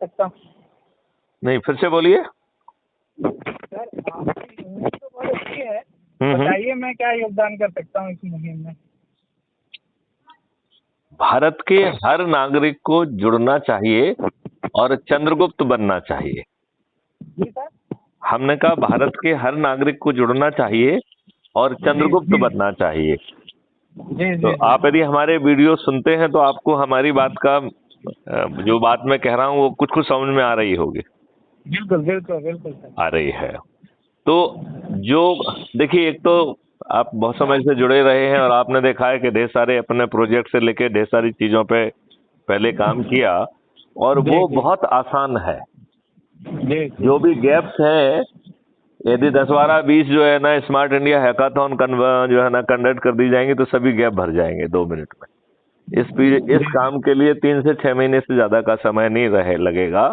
सकता हूँ? नहीं, फिर से बोलिए। सर आपकी मुहिम तो बहुत अच्छी है, बताइए मैं क्या योगदान कर सकता हूँ इस मुहिम में? भारत के हर नागरिक को जुड़ना चाहिए और चंद्रगुप्त बनना चाहिए। जी सर। हमने कहा भारत के हर नागरिक को जुड़ना चाहिए और चंद्रगुप्त बनना चाहिए। जी तो जी आप यदि हमारे वीडियो सुनते हैं तो आपको हमारी बात का जो बात मैं कह रहा हूँ वो कुछ कुछ समझ में आ रही होगी। बिल्कुल बिल्कुल बिल्कुल सर। आ रही है। तो जो देखिए, एक तो आप बहुत समय से जुड़े रहे हैं और आपने देखा है कि ढेर सारे अपने प्रोजेक्ट से लेके ढेर सारी चीजों पे पहले काम किया और वो बहुत आसान है। जी जो भी गैप्स है, यदि 10, 12, 20 जो है ना स्मार्ट इंडिया हैकाथॉन जो है ना कंडक्ट कर दी जाएंगी तो सभी गैप भर जाएंगे 2 मिनट में। इस काम के लिए 3 से 6 महीने से ज्यादा का समय नहीं लगेगा।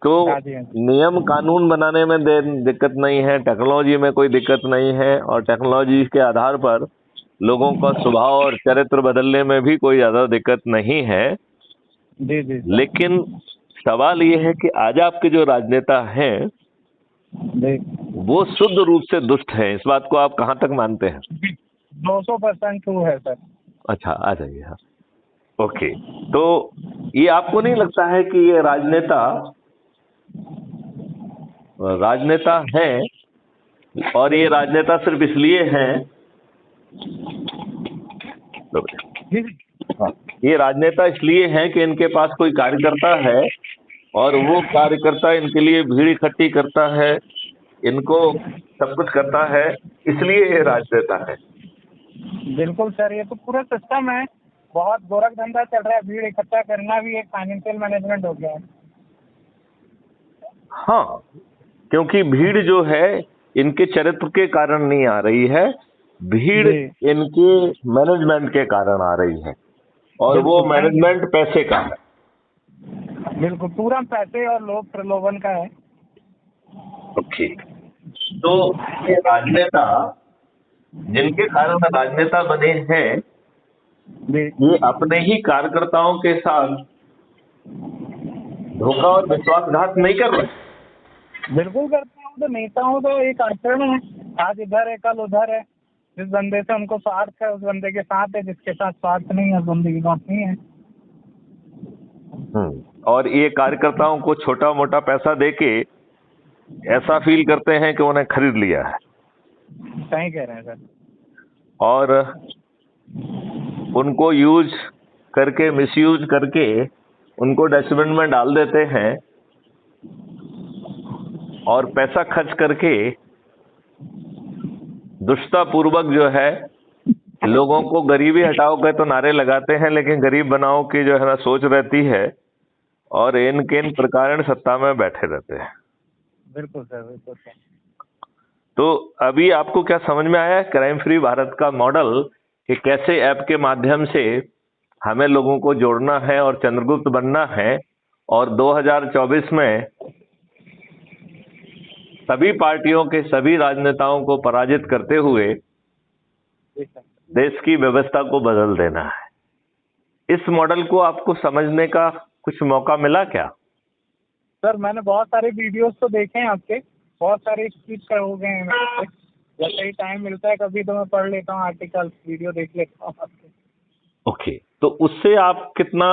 तो नियम कानून बनाने में दिक्कत नहीं है, टेक्नोलॉजी में कोई दिक्कत नहीं है और टेक्नोलॉजी के आधार पर लोगों का स्वभाव और चरित्र बदलने में भी कोई ज्यादा दिक्कत नहीं है। जी जी। लेकिन सवाल ये है कि आज आपके जो राजनेता हैं वो शुद्ध रूप से दुष्ट हैं। इस बात को आप कहां तक मानते हैं? 200% ट्रू है सर। अच्छा, आ जाइए। हाँ, ओके। तो ये आपको नहीं लगता है कि ये राजनेता हैं और ये राजनेता सिर्फ इसलिए हैं, ये राजनेता इसलिए हैं कि इनके पास कोई कार्यकर्ता है और वो कार्यकर्ता इनके लिए भीड़ इकट्ठी करता है, इनको सब कुछ करता है, इसलिए ये राजनेता है। बिल्कुल सर, ये तो पूरा सिस्टम है, बहुत गोरख धंधा चल रहा है, भीड़ इकट्ठा करना भी एक फाइनेंशियल मैनेजमेंट हो गया है। हाँ, क्योंकि भीड़ जो है इनके चरित्र के कारण नहीं आ रही है, भीड़ इनके मैनेजमेंट के कारण आ रही है और वो मैनेजमेंट पैसे का है। बिल्कुल, पूरा पैसे और लोभ प्रलोभन का है। ओके। तो ये राजनेता जिनके कारण राजनेता बने हैं, ये अपने ही कार्यकर्ताओं के साथ धोखा और विश्वासघात नहीं कर रहे। बिल्कुल करते हैं, तो नेताओं तो एक आचरण है, आज इधर है कल उधर है, जिस बंदे से उनको स्वार्थ है उस बंदे के साथ है, जिसके साथ स्वार्थ नहीं है उस बंदे की बात नहीं है। और ये कार्यकर्ताओं को छोटा मोटा पैसा देके ऐसा फील करते हैं कि उन्हें खरीद लिया है। सही कह रहे हैं सर। और उनको यूज करके, मिसयूज करके उनको डस्टबिन में डाल देते हैं और पैसा खर्च करके दुष्टता पूर्वक जो है लोगों को गरीबी हटाओ के तो नारे लगाते हैं, लेकिन गरीब बनाओ की जो है ना सोच रहती है और इन प्रकार सत्ता में बैठे रहते हैं। बिल्कुल सर, बिल्कुल सर। तो अभी आपको क्या समझ में आया है क्राइम फ्री भारत का मॉडल, कि कैसे ऐप के माध्यम से हमें लोगों को जोड़ना है और चंद्रगुप्त बनना है और 2024 में सभी पार्टियों के सभी राजनेताओं को पराजित करते हुए देश की व्यवस्था को बदल देना है। इस मॉडल को आपको समझने का कुछ मौका मिला क्या? सर मैंने बहुत सारे वीडियोस तो देखे हैं आपके, बहुत सारे स्पीच हो गए हैं मेरे से। जैसे ही टाइम मिलता है कभी तो मैं पढ़ लेता हूँ आर्टिकल, वीडियो देख लेता हूँ आपके। ओके, तो उससे आप कितना,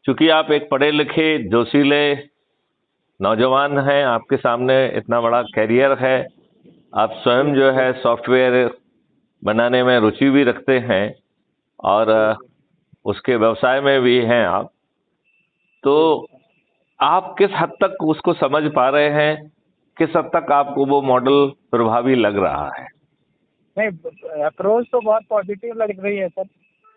चूंकि आप एक पढ़े लिखे जोशीले नौजवान हैं, आपके सामने इतना बड़ा कैरियर है, आप स्वयं जो है सॉफ्टवेयर बनाने में रुचि भी रखते हैं और उसके व्यवसाय में भी हैं आप, तो आप किस हद तक उसको समझ पा रहे हैं, किस हद तक आपको वो मॉडल प्रभावी लग रहा है? नहीं, अप्रोच तो बहुत पॉजिटिव लग रही है सर।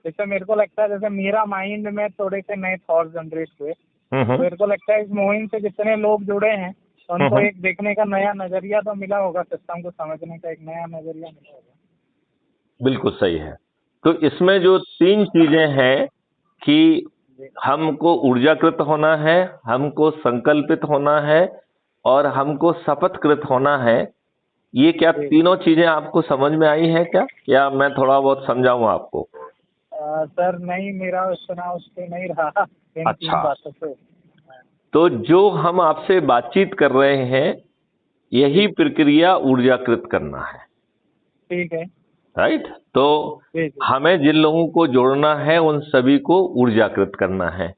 जैसे मेरे को लगता है जैसे मेरा माइंड में थोड़े से नए थॉट जनरेट हुए, तो मेरे को लगता है इस मुहिम से जितने लोग जुड़े हैं तो उनको एक देखने का नया नजरिया तो मिला होगा, सिस्टम को समझने का एक नया नजरिया मिला होगा। बिल्कुल सही है। तो इसमें जो 3 चीजें हैं कि हमको ऊर्जाकृत होना है, हमको संकल्पित होना है और हमको शपथकृत होना है, ये क्या तीनों चीजें आपको समझ में आई हैं क्या, या मैं थोड़ा बहुत समझाऊं आपको? सर नहीं, मेरा सुना उसके नहीं रहा इन 3 बातों से। तो जो हम आपसे बातचीत कर रहे हैं यही प्रक्रिया ऊर्जाकृत करना है। ठीक है। राइट। तो जी जी हमें जिन लोगों को जोड़ना है उन सभी को ऊर्जाकृत करना है।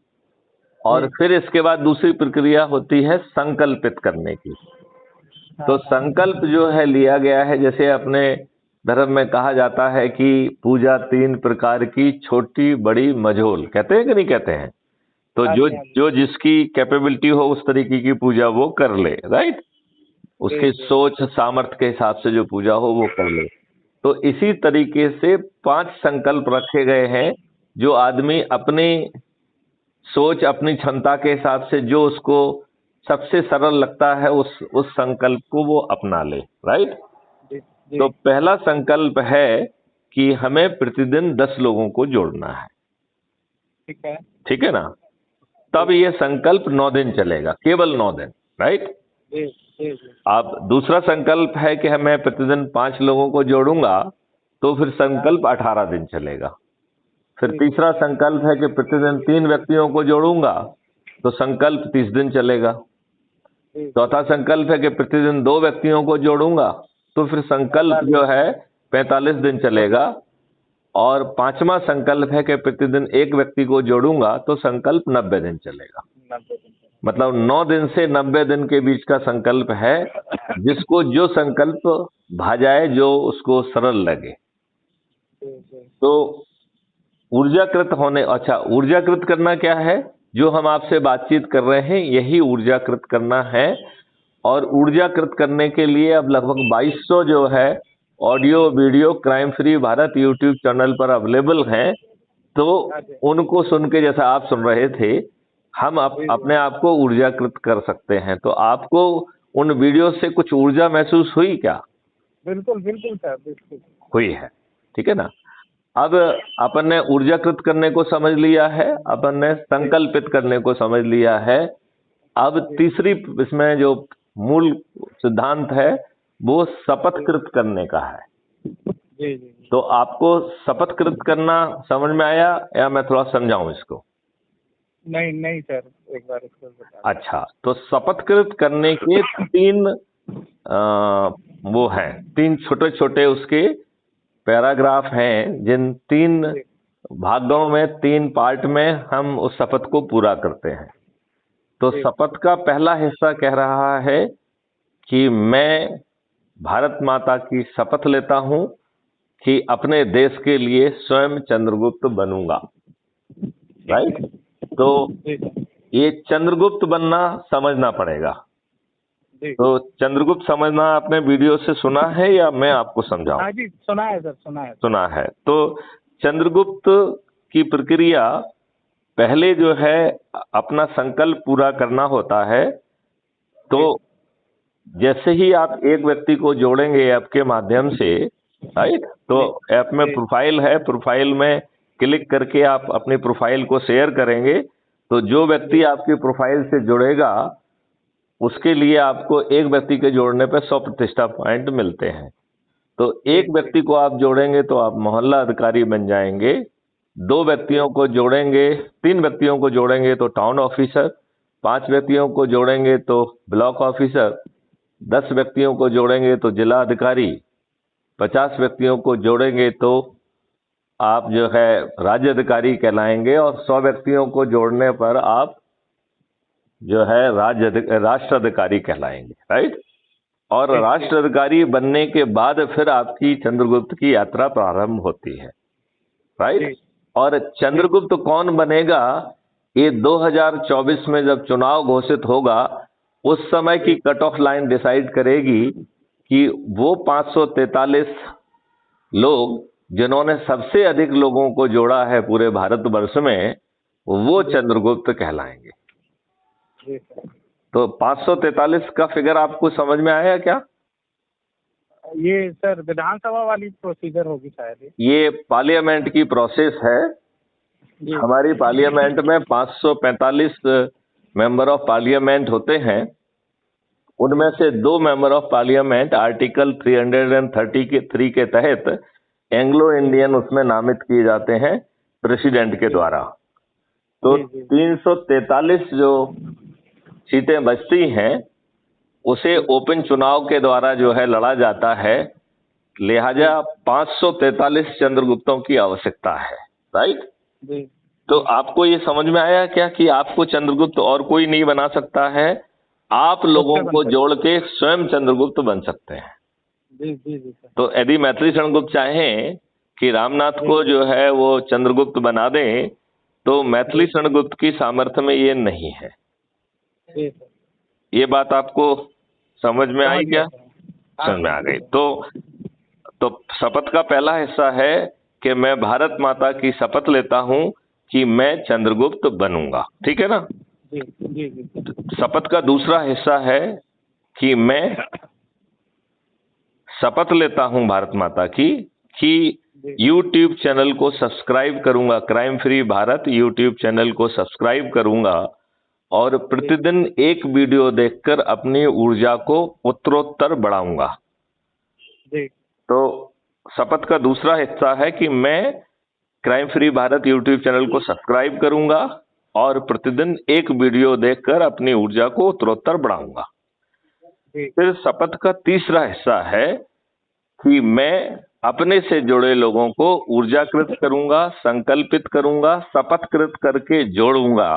और जी। फिर इसके बाद दूसरी प्रक्रिया होती है संकल्पित करने की। तो हाँ हाँ संकल्प जो है लिया गया है, जैसे अपने धर्म में कहा जाता है कि पूजा 3 प्रकार की, छोटी बड़ी मझोल, कहते हैं कि नहीं कहते हैं? तो हाँ जो जी हाँ जी जो जिसकी कैपेबिलिटी हो उस तरीके की पूजा वो कर ले। राइट। जी उसके जी सोच सामर्थ्य के हिसाब से जो पूजा हो वो कर ले। तो इसी तरीके से 5 संकल्प रखे गए हैं जो आदमी अपनी सोच अपनी क्षमता के हिसाब से जो उसको सबसे सरल लगता है उस संकल्प को वो अपना ले। राइट। जी तो जी। पहला संकल्प है कि हमें प्रतिदिन 10 लोगों को जोड़ना है। ठीक है। ठीक है ना? तब ये संकल्प 9 दिन चलेगा, केवल 9 दिन। राइट। जी जी जी अब दूसरा संकल्प है कि मैं प्रतिदिन 5 लोगों को जोड़ूंगा, तो फिर हाँ संकल्प 18 दिन चलेगा। फिर जी जी तीसरा संकल्प है कि प्रतिदिन 3 व्यक्तियों को जोड़ूंगा, तो संकल्प 30 दिन चलेगा। जी जी। चौथा संकल्प है कि प्रतिदिन 2 व्यक्तियों को जोड़ूंगा, तो फिर संकल्प 45 जो है 45 दिन चलेगा। और पांचवा संकल्प है कि प्रतिदिन 1 व्यक्ति को जोड़ूंगा, तो संकल्प 90 दिन चलेगा। 90 दिन। मतलब 9 दिन से 90 दिन के बीच का संकल्प है, जिसको जो संकल्प भा जाए, जो उसको सरल लगे। जी जी तो ऊर्जाकृत होने, अच्छा, ऊर्जाकृत करना क्या है? जो हम आपसे बातचीत कर रहे हैं यही ऊर्जाकृत करना है। और ऊर्जाकृत करने के लिए अब लगभग 2200 जो है audio video crime free Bharat YouTube channel पर अवेलेबल हैं। तो हाँ जी उनको सुन के, जैसा आप सुन रहे थे, हम जी जी। अपने आप को ऊर्जाकृत कर सकते हैं। तो आपको उन वीडियो से कुछ ऊर्जा महसूस हुई क्या? बिल्कुल बिल्कुल सर बिल्कुल। हुई है। ठीक है ना? अब अपन ने ऊर्जाकृत करने को समझ लिया है, अपन ने संकल्पित करने को समझ लिया है। अब तीसरी इसमें जो मूल सिद्धांत है वो शपथकृत करने का है। जी जी। तो आपको शपथकृत करना समझ में आया या मैं थोड़ा समझाऊं इसको? नहीं नहीं सर, एक बार इसको बता अच्छा, तो शपथकृत करने के 3 वो हैं, 3 छोटे छोटे उसके पैराग्राफ हैं, जिन 3 जी भागों में, 3 पार्ट में हम उस शपथ को पूरा करते हैं। तो जी शपथ का पहला हिस्सा कह रहा है कि मैं भारत माता की शपथ लेता हूं कि अपने देश के लिए स्वयं चंद्रगुप्त बनूंगा। राइट। तो जी सर। ये चंद्रगुप्त बनना समझना पड़ेगा। जी तो चंद्रगुप्त समझना आपने वीडियो से सुना है या मैं आपको समझाऊं? हाँ जी, सुना है सर, सुना है। सुना है। तो चंद्रगुप्त की प्रक्रिया, पहले जो है अपना संकल्प पूरा करना होता है। तो जैसे ही आप एक व्यक्ति को जोड़ेंगे ऐप के माध्यम से, राइट, तो ऐप में प्रोफाइल है, प्रोफाइल में क्लिक करके आप अपनी प्रोफाइल को शेयर करेंगे, तो जो व्यक्ति आपकी प्रोफाइल से जुड़ेगा उसके लिए आपको एक व्यक्ति के जोड़ने पर 100 प्रतिष्ठा पॉइंट मिलते हैं। तो एक व्यक्ति को आप जोड़ेंगे तो आप मोहल्ला अधिकारी बन जाएंगे। 2 व्यक्तियों को जोड़ेंगे, 3 व्यक्तियों को जोड़ेंगे तो टाउन ऑफिसर, 5 व्यक्तियों को जोड़ेंगे तो ब्लॉक ऑफिसर, 10 व्यक्तियों को जोड़ेंगे तो जिला अधिकारी, 50 व्यक्तियों को जोड़ेंगे तो आप जो है राज्य अधिकारी कहलाएंगे, और 100 व्यक्तियों को जोड़ने पर आप जो है राष्ट्र अधिकारी कहलाएंगे। राइट। और राष्ट्र अधिकारी बनने के बाद फिर आपकी चंद्रगुप्त की यात्रा प्रारंभ होती है। राइट। और चंद्रगुप्त कौन बनेगा, ये 2024 में जब चुनाव घोषित होगा उस समय की कट ऑफ लाइन डिसाइड करेगी कि वो 543 लोग जिन्होंने सबसे अधिक लोगों को जोड़ा है पूरे भारतवर्ष में, वो चंद्रगुप्त कहलाएंगे। जी सर। तो 543 का फिगर आपको समझ में आया क्या? ये सर विधानसभा वाली प्रोसीजर होगी शायद। ये पार्लियामेंट की प्रोसेस है। जी हमारी पार्लियामेंट में 545 मेंबर ऑफ पार्लियामेंट होते हैं। उनमें से 2 मेंबर ऑफ पार्लियामेंट आर्टिकल 333 के तहत एंग्लो इंडियन उसमें नामित किए जाते हैं प्रेसिडेंट के द्वारा। तो 343 जो सीटें बचती हैं उसे ओपन चुनाव के द्वारा जो है लड़ा जाता है, लिहाजा 543 चंद्रगुप्तों की आवश्यकता है। राइट? जी तो आपको ये समझ में आया क्या कि आपको चंद्रगुप्त और कोई नहीं बना सकता है, आप लोगों को जोड़ के स्वयं चंद्रगुप्त बन सकते हैं। जी जी जी सर। तो यदि मैथिली शरणगुप्त चाहें कि रामनाथ को जो है वो चंद्रगुप्त बना दें, तो मैथिली शरणगुप्त की सामर्थ्य में ये नहीं है। जी सर। ये बात आपको समझ में आई क्या? हाँ, समझ में आ गई। तो शपथ का पहला हिस्सा है कि मैं भारत माता की शपथ लेता हूं कि मैं चंद्रगुप्त बनूंगा। ठीक है ना? जी जी जी। शपथ का दूसरा हिस्सा है कि मैं शपथ लेता हूं भारत माता की कि यूट्यूब चैनल को सब्सक्राइब करूंगा, crime free Bharat YouTube channel को सब्सक्राइब करूंगा और प्रतिदिन एक वीडियो देखकर अपनी ऊर्जा को उत्तरोत्तर बढ़ाऊंगा। जी। तो शपथ का दूसरा हिस्सा है कि मैं crime free Bharat YouTube channel को सब्सक्राइब करूंगा और प्रतिदिन एक वीडियो देखकर अपनी ऊर्जा को उत्तरोत्तर बढ़ाऊंगा। फिर शपथ का तीसरा हिस्सा है कि मैं अपने से जुड़े लोगों को ऊर्जाकृत करूंगा, संकल्पित करूंगा, शपथकृत करके जोड़ूंगा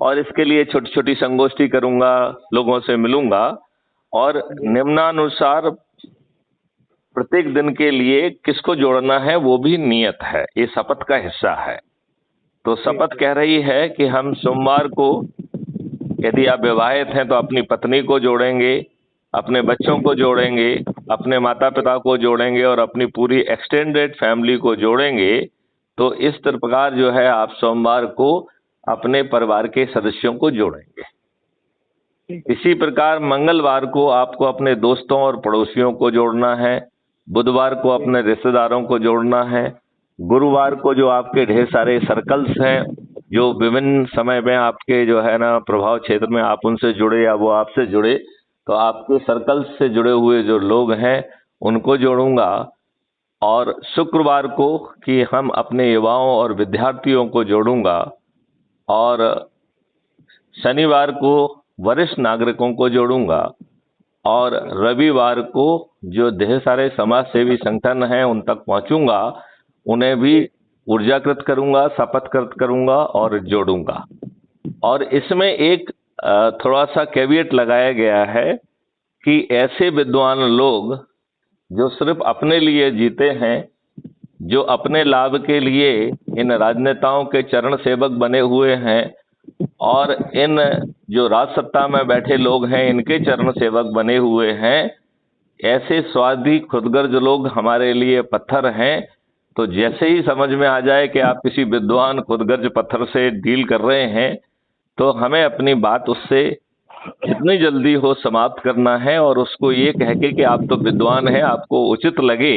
और इसके लिए छोटी छोटी संगोष्ठी करूंगा, लोगों से मिलूंगा और निम्नानुसार प्रत्येक दिन के लिए किसको जोड़ना है वो भी नियत है। ये शपथ का हिस्सा है। तो शपथ कह रही है कि हम सोमवार को, यदि आप विवाहित हैं तो अपनी पत्नी को जोड़ेंगे, अपने बच्चों को जोड़ेंगे, अपने माता पिता को जोड़ेंगे और अपनी पूरी एक्सटेंडेड फैमिली को जोड़ेंगे। तो इस प्रकार जो है आप सोमवार को अपने परिवार के सदस्यों को जोड़ेंगे। इसी प्रकार मंगलवार को आपको अपने दोस्तों और पड़ोसियों को जोड़ना है, बुधवार को अपने रिश्तेदारों को जोड़ना है, गुरुवार को जो आपके ढेर सारे सर्कल्स हैं जो विभिन्न समय में आपके जो है ना प्रभाव क्षेत्र में आप उनसे जुड़े या वो आपसे जुड़े, तो आपके सर्कल्स से जुड़े हुए जो लोग हैं उनको जोड़ूंगा। और शुक्रवार को कि हम अपने युवाओं और विद्यार्थियों को जोड़ूंगा और शनिवार को वरिष्ठ नागरिकों को जोड़ूंगा और रविवार को जो ढेर सारे समाज सेवी संगठन हैं उन तक पहुंचूंगा, उन्हें भी ऊर्जाकृत करूंगा, शपथकृत करूंगा और जोड़ूंगा। और इसमें एक थोड़ा सा कैविएट लगाया गया है कि ऐसे विद्वान लोग जो सिर्फ अपने लिए जीते हैं, जो अपने लाभ के लिए इन राजनेताओं के चरण सेवक बने हुए हैं और इन जो राज सत्ता में बैठे लोग हैं इनके चरण सेवक बने हुए हैं, ऐसे स्वार्थी खुदगर्ज लोग हमारे लिए पत्थर हैं। तो जैसे ही समझ में आ जाए कि आप किसी विद्वान खुदगर्ज पत्थर से डील कर रहे हैं, तो हमें अपनी बात उससे जितनी जल्दी हो समाप्त करना है और उसको ये कह के कि आप तो विद्वान हैं, आपको उचित लगे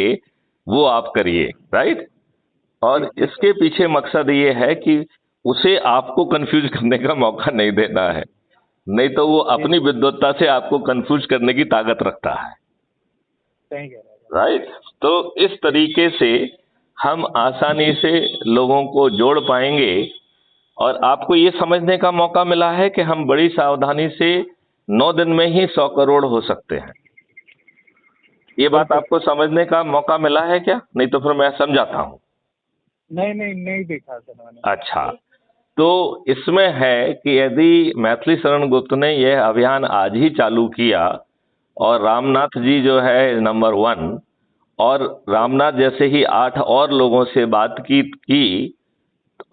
वो आप करिए। राइट? और इसके पीछे मकसद ये है कि उसे आपको कंफ्यूज करने का मौका नहीं देना है, नहीं तो वो अपनी विद्वत्ता से आपको कंफ्यूज करने की ताकत रखता है। राइट? तो इस तरीके से हम आसानी से लोगों को जोड़ पाएंगे और आपको ये समझने का मौका मिला है कि हम बड़ी सावधानी से 9 दिन में ही 100 करोड़ हो सकते हैं। ये बात आपको समझने का मौका मिला है क्या? नहीं तो फिर मैं समझाता हूँ। नहीं देखा सर मैंने। अच्छा, तो इसमें है कि यदि मैथिली शरणगुप्त ने यह अभियान आज ही चालू किया और रामनाथ जी जो है नंबर 1 और रामनाथ जैसे ही 8 और लोगों से बात की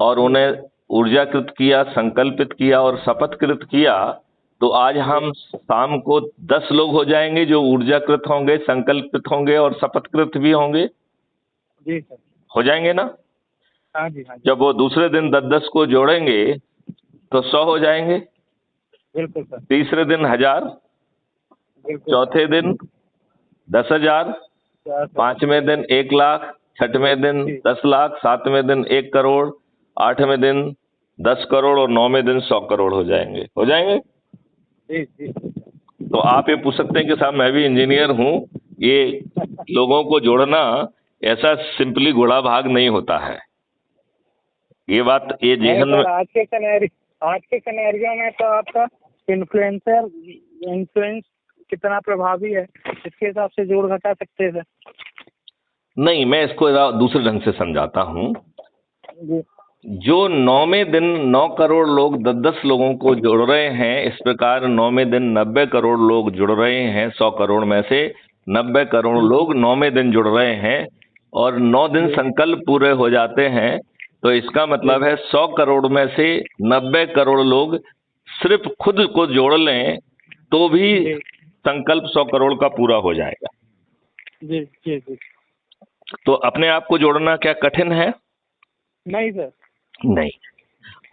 और उन्हें ऊर्जाकृत किया, संकल्पित किया और शपथकृत किया, तो आज हम शाम को 10 लोग हो जाएंगे जो ऊर्जाकृत होंगे, संकल्पित होंगे और शपथकृत भी होंगे। जी सर। हो जाएंगे ना? हाँ जी हाँ जी। जब वो दूसरे दिन 10-10 को जोड़ेंगे तो 100 हो जाएंगे। बिल्कुल सर। तीसरे दिन 1000, चौथे दिन 10,000, पांचवें दिन 1 लाख, छठवें दिन 10 लाख, सातवें दिन 1 करोड़, आठवें दिन 10 करोड़ और 9वें दिन 100 करोड़ हो जाएंगे। हो जाएंगे? जी। तो आप ये पूछ सकते हैं कि साहब मैं भी इंजीनियर हूँ, ये लोगों को जोड़ना ऐसा सिंपली घोड़ा भाग नहीं होता है। ये बात ये जेहन में आज के सिनेरियो में तो आपका इन्फ्लुएंसर इन्फ्लुएंस कितना प्रभावी है, इसके हिसाब से जोड़ घटा सकते हैं सर। नहीं, मैं इसको दूसरे ढंग से समझाता हूँ। जी जो 9वें दिन 9 करोड़ लोग 10-10 लोगों को जोड़ रहे हैं, इस प्रकार 9वें दिन 90 करोड़ लोग जुड़ रहे हैं। 100 करोड़ में से 90 करोड़ लोग 9वें दिन जुड़ रहे हैं और 9 दिन संकल्प पूरे हो जाते हैं। तो इसका मतलब है 100 करोड़ में से 90 करोड़ लोग सिर्फ खुद को जोड़ लें तो भी संकल्प 100 करोड़ का पूरा हो जाएगा। जी जी जी। तो अपने आप को जोड़ना क्या कठिन है? नहीं सर। नहीं।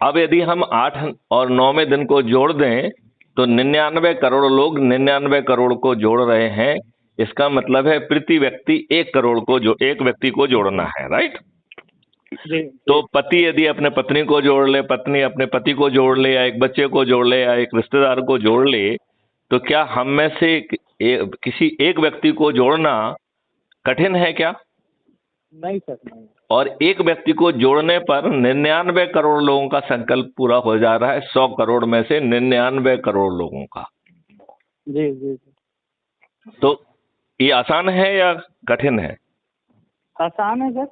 अब यदि हम 8 और 9वें दिन को जोड़ दें तो 99 करोड़ लोग 99 करोड़ को जोड़ रहे हैं। इसका मतलब है प्रति व्यक्ति 1 करोड़ को एक व्यक्ति को जोड़ना है, राइट? जी। तो पति यदि अपने पत्नी को जोड़ ले, पत्नी अपने पति को जोड़ ले, या एक बच्चे को जोड़ ले, या एक रिश्तेदार को जोड़ ले, तो क्या हम में से किसी एक व्यक्ति को जोड़ना कठिन है क्या? नहीं सर, नहीं। और एक व्यक्ति को जोड़ने पर 99 करोड़ लोगों का संकल्प पूरा हो जा रहा है। 100 करोड़ में से 99 करोड़ लोगों का। जी जी। तो ये आसान है या कठिन है? आसान है सर।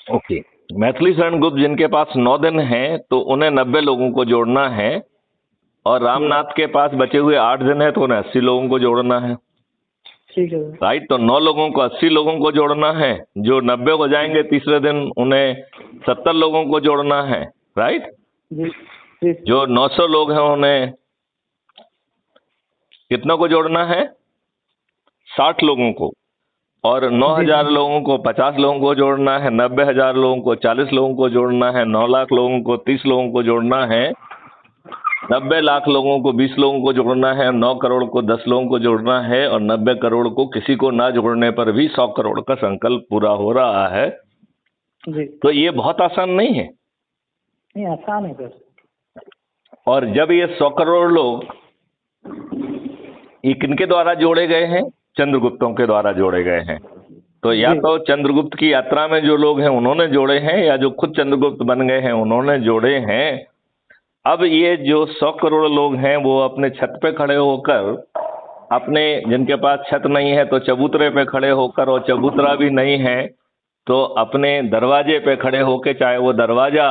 ओके। मैथिली शरण गुप्त जिनके पास 9 दिन हैं तो उन्हें 90 लोगों को जोड़ना है, और रामनाथ के पास बचे हुए 8 दिन है तो उन्हें 80 लोगों को जोड़ना है। ठीक है राइट? तो 9 लोगों को 80 लोगों को जोड़ना है। जो 90 हो जाएंगे तीसरे दिन उन्हें 70 लोगों को जोड़ना है, राइट? जी जी। जो 900 लोग हैं उन्हें कितनों को जोड़ना है? 60 लोगों को। और 9000 लोगों को 50 लोगों को जोड़ना है, 90,000 लोगों को 40 लोगों को जोड़ना है, 9 लाख लोगों को 30 लोगों को जोड़ना है, 90 लाख लोगों को 20 लोगों को जोड़ना है, 9 करोड़ को 10 लोगों को जोड़ना है, और 90 करोड़ को किसी को ना जोड़ने पर भी 100 करोड़ का संकल्प पूरा हो रहा है। जी। तो ये बहुत आसान नहीं है? नहीं, आसान है सर। और जब ये 100 करोड़ लोग ये किनके द्वारा जोड़े गए हैं? चंद्रगुप्तों के द्वारा जोड़े गए हैं। तो या तो चंद्रगुप्त की यात्रा में जो लोग हैं उन्होंने जोड़े हैं, या जो खुद चंद्रगुप्त बन गए हैं उन्होंने जोड़े हैं। अब ये जो 100 करोड़ लोग हैं वो अपने छत पे खड़े होकर, अपने जिनके पास छत नहीं है तो चबूतरे पे खड़े होकर, और चबूतरा भी नहीं है तो अपने दरवाजे पे खड़े होकर, चाहे वो दरवाजा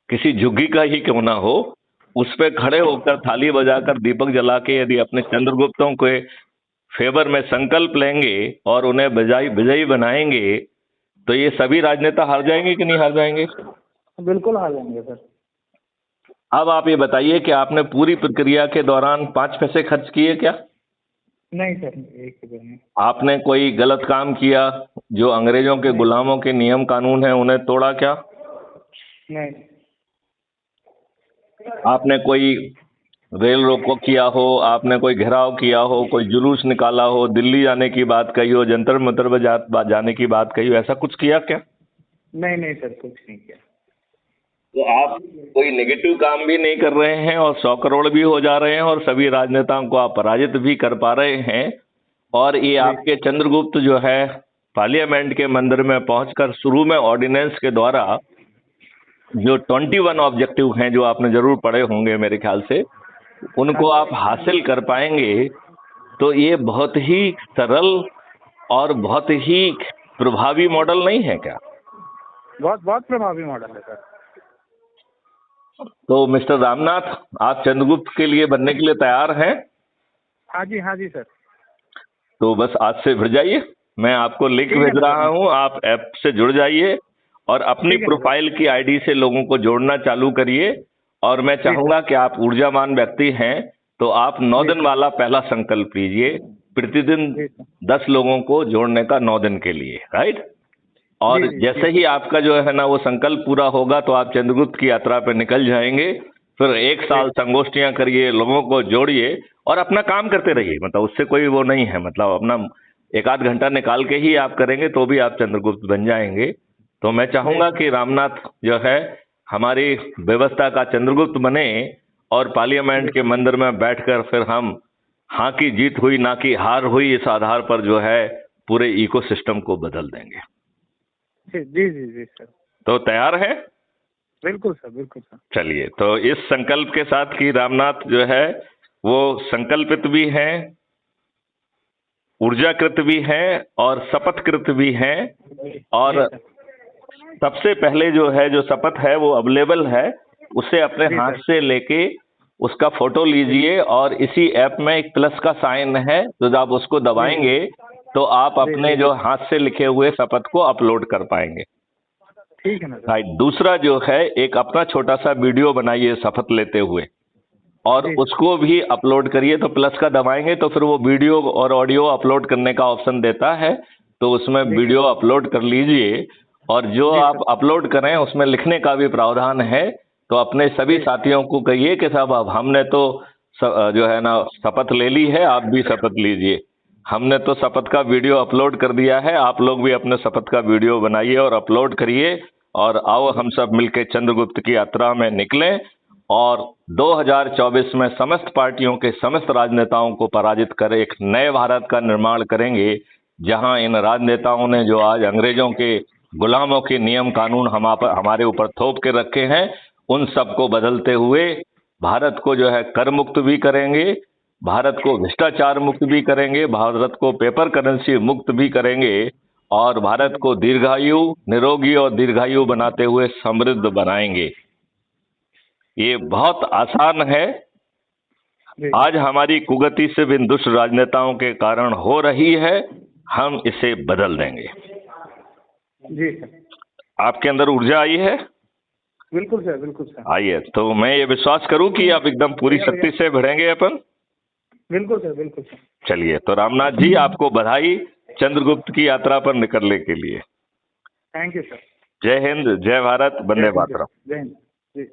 किसी झुग्गी का ही क्यों ना हो, उस पे खड़े होकर थाली बजाकर दीपक जला के यदि अपने चंद्रगुप्तों के फेवर में संकल्प लेंगे और उन्हें विजयी बनाएंगे तो ये सभी राजनेता हार जाएंगे कि नहीं हार जाएंगे? बिल्कुल हार जाएंगे सर। अब आप ये बताइए कि आपने पूरी प्रक्रिया के दौरान 5 पैसे खर्च किए क्या? नहीं सर, एक नहीं। आपने कोई गलत काम किया? जो अंग्रेजों के गुलामों के नियम कानून हैं उन्हें तोड़ा क्या? नहीं। आपने कोई रेल रोको किया हो, आपने कोई घेराव किया हो, कोई जुलूस निकाला हो, दिल्ली जाने की बात कही हो, जंतर मंतर पर जाने की बात कही हो, ऐसा कुछ किया क्या? नहीं नहीं सर, कुछ नहीं किया। तो आप कोई नेगेटिव काम भी नहीं कर रहे हैं और 100 करोड़ भी हो जा रहे हैं और सभी राजनेताओं को आप पराजित भी कर पा रहे हैं। और ये आपके चंद्रगुप्त जो है पार्लियामेंट के मंदिर में पहुंचकर शुरू में ऑर्डिनेंस के द्वारा जो 21 ऑब्जेक्टिव हैं जो आपने जरूर पढ़े होंगे मेरे ख्याल से, उनको आप हासिल कर पाएंगे। तो ये बहुत ही सरल और बहुत ही प्रभावी मॉडल नहीं है क्या? बहुत बहुत प्रभावी मॉडल है सर। तो मिस्टर रामनाथ, आप चंद्रगुप्त के लिए बनने के लिए तैयार हैं? हाँ जी सर। तो बस आज से जुड़ जाइए। मैं आपको लिंक भेज रहा हूं, आप ऐप से जुड़ जाइए और अपनी प्रोफाइल की आईडी से लोगों को जोड़ना चालू करिए। और मैं चाहूंगा कि आप ऊर्जावान व्यक्ति हैं तो आप 9 दिन वाला पहला संकल्प लीजिए, प्रतिदिन 10 लोगों को जोड़ने का 9 दिन के लिए, राइट? और जैसे ही आपका जो है ना वो संकल्प पूरा होगा तो आप चंद्रगुप्त की यात्रा पे निकल जाएंगे। फिर 1 साल संगोष्ठियां करिए, लोगों को जोड़िए और अपना काम करते रहिए। मतलब उससे कोई वो नहीं है, मतलब अपना 1-8 घंटा निकाल के ही आप करेंगे तो भी आप चंद्रगुप्त बन जाएंगे। तो मैं चाहूंगा कि रामनाथ जो है हमारी व्यवस्था का चंद्रगुप्त बने और पार्लियामेंट के मंदिर में बैठकर फिर हम हाँ की जीत हुई ना कि हार हुई इस आधार पर जो है पूरे इकोसिस्टम को बदल देंगे। जी सर। तो तैयार है? बिल्कुल सर, बिल्कुल सर। चलिए, तो इस संकल्प के साथ कि रामनाथ जो है वो संकल्पित भी हैं, ऊर्जाकृत भी हैं और शपथकृत भी हैं। और जी सर। सबसे पहले जो है, जो शपथ है वो अवेलेबल है, उसे अपने जी हाथ सर। से लेके उसका फोटो लीजिए और इसी ऐप में एक प्लस का साइन है, तो आप उसको दबाएंगे तो आप जी, अपने जी। जो हाथ से लिखे हुए शपथ को अपलोड कर पाएंगे। ठीक है ना सर। राइट। दूसरा जो है, एक अपना छोटा सा वीडियो बनाइए शपथ लेते हुए और जी। उसको भी अपलोड करिए। तो प्लस का दबाएंगे तो फिर वो वीडियो और ऑडियो अपलोड करने का ऑप्शन देता है, तो उसमें जी। वीडियो अपलोड कर लीजिए। और जो जी आप सर। अपलोड करें उसमें लिखने का भी प्रावधान है, तो अपने सभी जी। साथियों को कहिए कि साहब अब हमने तो जो है ना शपथ ले ली है, आप भी शपथ लीजिए। हमने तो शपथ का वीडियो अपलोड कर दिया है, आप लोग भी अपने शपथ का वीडियो बनाइए और अपलोड करिए। और आओ हम सब मिलकर चंद्रगुप्त की यात्रा में निकलें और 2024 में समस्त पार्टियों के समस्त राजनेताओं को पराजित कर एक नए भारत का निर्माण करेंगे, जहां इन राजनेताओं ने जो आज अंग्रेजों के गुलामों के नियम कानून हमारे ऊपर थोप के रखे हैं, उन सबको बदलते हुए भारत को जो है कर मुक्त भी करेंगे, भारत को भ्रष्टाचार मुक्त भी करेंगे, भारत को पेपर करेंसी मुक्त भी करेंगे और भारत को दीर्घायु, निरोगी और दीर्घायु बनाते हुए समृद्ध बनाएंगे। ये बहुत आसान है। जी। आज हमारी कुगति से इन दुष्ट राजनेताओं के कारण हो रही है, हम इसे बदल देंगे। जी सर। आपके अंदर ऊर्जा आई है? बिल्कुल सर, बिल्कुल सर। आई है, तो मैं ये विश्वास करूं कि आप एकदम पूरी शक्ति से बढ़ेंगे अपन। बिल्कुल सर, बिल्कुल सर। चलिए, तो रामनाथ जी आपको बधाई चंद्रगुप्त की यात्रा पर निकलने के लिए। Thank you sir. जय हिंद, जय भारत, वंदे मातरम। जय हिंद। जी।